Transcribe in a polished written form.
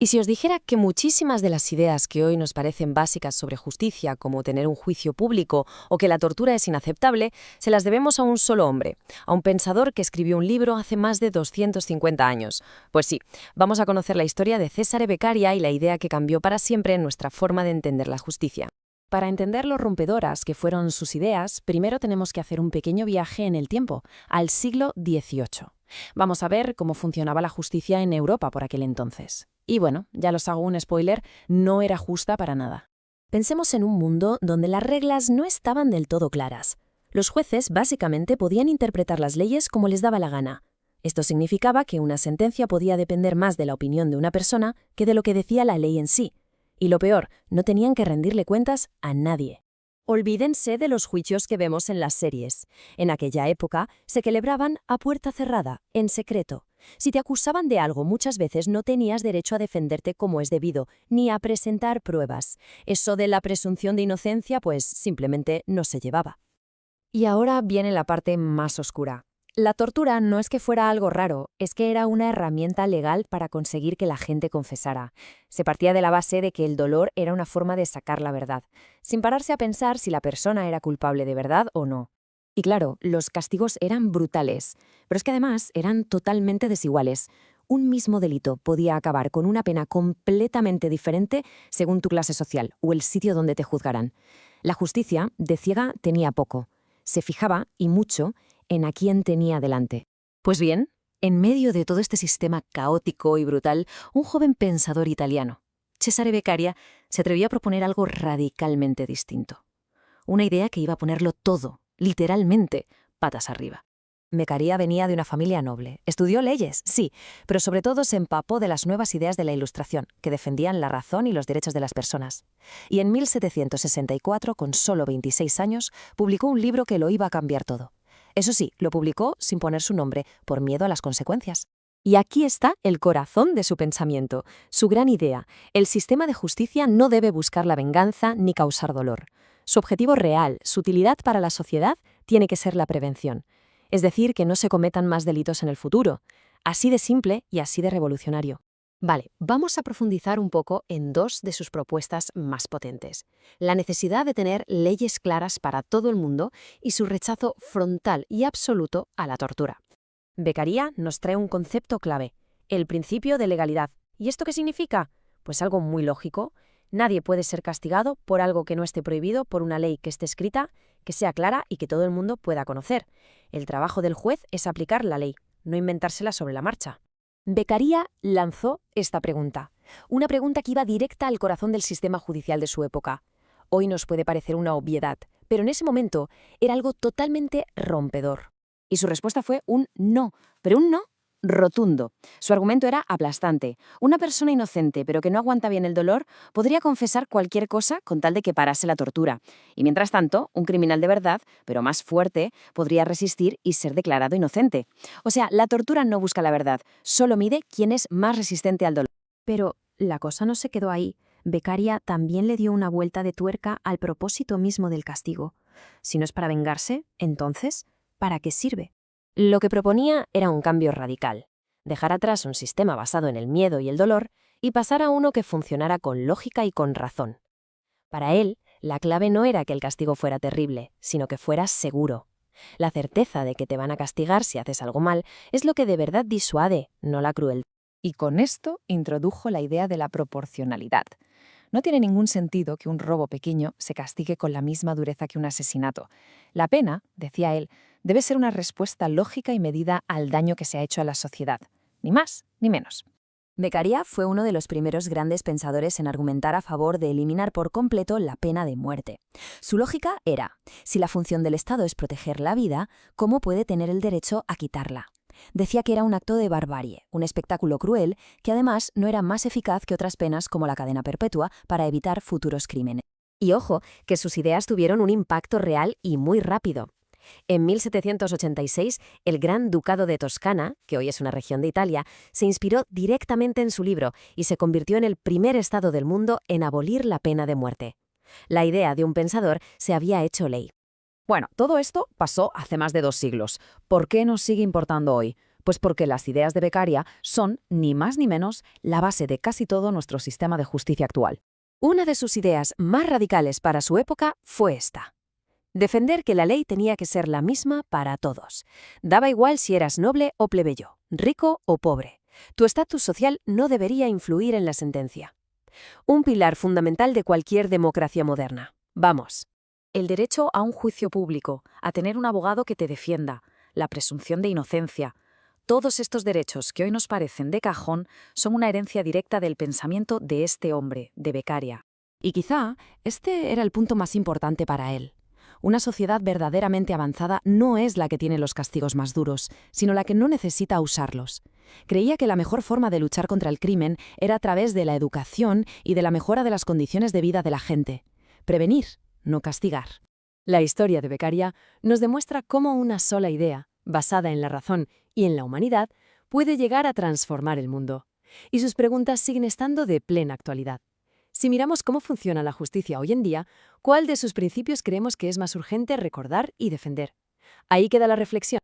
Y si os dijera que muchísimas de las ideas que hoy nos parecen básicas sobre justicia, como tener un juicio público o que la tortura es inaceptable, se las debemos a un solo hombre, a un pensador que escribió un libro hace más de 250 años. Pues sí, vamos a conocer la historia de Cesare Beccaria y la idea que cambió para siempre nuestra forma de entender la justicia. Para entender lo rompedoras que fueron sus ideas, primero tenemos que hacer un pequeño viaje en el tiempo, al siglo XVIII. Vamos a ver cómo funcionaba la justicia en Europa por aquel entonces. Y bueno, ya os hago un spoiler, no era justa para nada. Pensemos en un mundo donde las reglas no estaban del todo claras. Los jueces básicamente podían interpretar las leyes como les daba la gana. Esto significaba que una sentencia podía depender más de la opinión de una persona que de lo que decía la ley en sí. Y lo peor, no tenían que rendirle cuentas a nadie. Olvídense de los juicios que vemos en las series. En aquella época se celebraban a puerta cerrada, en secreto. Si te acusaban de algo, muchas veces no tenías derecho a defenderte como es debido, ni a presentar pruebas. Eso de la presunción de inocencia, pues simplemente no se llevaba. Y ahora viene la parte más oscura. La tortura no es que fuera algo raro, es que era una herramienta legal para conseguir que la gente confesara. Se partía de la base de que el dolor era una forma de sacar la verdad, sin pararse a pensar si la persona era culpable de verdad o no. Y claro, los castigos eran brutales, pero es que además eran totalmente desiguales. Un mismo delito podía acabar con una pena completamente diferente según tu clase social o el sitio donde te juzgaran. La justicia, de ciega, tenía poco. Se fijaba, y mucho, en a quién tenía delante. Pues bien, en medio de todo este sistema caótico y brutal, un joven pensador italiano, Cesare Beccaria, se atrevió a proponer algo radicalmente distinto. Una idea que iba a ponerlo todo, literalmente, patas arriba. Beccaria venía de una familia noble. Estudió leyes, sí, pero sobre todo se empapó de las nuevas ideas de la Ilustración, que defendían la razón y los derechos de las personas. Y en 1764, con solo 26 años, publicó un libro que lo iba a cambiar todo. Eso sí, lo publicó sin poner su nombre, por miedo a las consecuencias. Y aquí está el corazón de su pensamiento, su gran idea. El sistema de justicia no debe buscar la venganza ni causar dolor. Su objetivo real, su utilidad para la sociedad, tiene que ser la prevención. Es decir, que no se cometan más delitos en el futuro. Así de simple y así de revolucionario. Vale, vamos a profundizar un poco en dos de sus propuestas más potentes. La necesidad de tener leyes claras para todo el mundo y su rechazo frontal y absoluto a la tortura. Beccaria nos trae un concepto clave, el principio de legalidad. ¿Y esto qué significa? Pues algo muy lógico. Nadie puede ser castigado por algo que no esté prohibido por una ley que esté escrita, que sea clara y que todo el mundo pueda conocer. El trabajo del juez es aplicar la ley, no inventársela sobre la marcha. Beccaria lanzó esta pregunta, una pregunta que iba directa al corazón del sistema judicial de su época. Hoy nos puede parecer una obviedad, pero en ese momento era algo totalmente rompedor. Y su respuesta fue un no, pero un no rotundo. Su argumento era aplastante. Una persona inocente, pero que no aguanta bien el dolor, podría confesar cualquier cosa con tal de que parase la tortura. Y mientras tanto, un criminal de verdad, pero más fuerte, podría resistir y ser declarado inocente. O sea, la tortura no busca la verdad, solo mide quién es más resistente al dolor. Pero la cosa no se quedó ahí. Beccaria también le dio una vuelta de tuerca al propósito mismo del castigo. Si no es para vengarse, entonces, ¿para qué sirve? Lo que proponía era un cambio radical, dejar atrás un sistema basado en el miedo y el dolor y pasar a uno que funcionara con lógica y con razón. Para él, la clave no era que el castigo fuera terrible, sino que fuera seguro. La certeza de que te van a castigar si haces algo mal es lo que de verdad disuade, no la crueldad. Y con esto introdujo la idea de la proporcionalidad. No tiene ningún sentido que un robo pequeño se castigue con la misma dureza que un asesinato. La pena, decía él, debe ser una respuesta lógica y medida al daño que se ha hecho a la sociedad. Ni más ni menos. Beccaria fue uno de los primeros grandes pensadores en argumentar a favor de eliminar por completo la pena de muerte. Su lógica era, si la función del Estado es proteger la vida, ¿cómo puede tener el derecho a quitarla? Decía que era un acto de barbarie, un espectáculo cruel, que además no era más eficaz que otras penas como la cadena perpetua para evitar futuros crímenes. Y ojo, que sus ideas tuvieron un impacto real y muy rápido. En 1786, el Gran Ducado de Toscana, que hoy es una región de Italia, se inspiró directamente en su libro y se convirtió en el primer estado del mundo en abolir la pena de muerte. La idea de un pensador se había hecho ley. Bueno, todo esto pasó hace más de 2 siglos. ¿Por qué nos sigue importando hoy? Pues porque las ideas de Beccaria son, ni más ni menos, la base de casi todo nuestro sistema de justicia actual. Una de sus ideas más radicales para su época fue esta: defender que la ley tenía que ser la misma para todos. Daba igual si eras noble o plebeyo, rico o pobre. Tu estatus social no debería influir en la sentencia. Un pilar fundamental de cualquier democracia moderna. Vamos. El derecho a un juicio público, a tener un abogado que te defienda, la presunción de inocencia. Todos estos derechos que hoy nos parecen de cajón son una herencia directa del pensamiento de este hombre, de Beccaria. Y quizá este era el punto más importante para él. Una sociedad verdaderamente avanzada no es la que tiene los castigos más duros, sino la que no necesita usarlos. Creía que la mejor forma de luchar contra el crimen era a través de la educación y de la mejora de las condiciones de vida de la gente. Prevenir, no castigar. La historia de Beccaria nos demuestra cómo una sola idea, basada en la razón y en la humanidad, puede llegar a transformar el mundo. Y sus preguntas siguen estando de plena actualidad. Si miramos cómo funciona la justicia hoy en día, ¿cuál de sus principios creemos que es más urgente recordar y defender? Ahí queda la reflexión.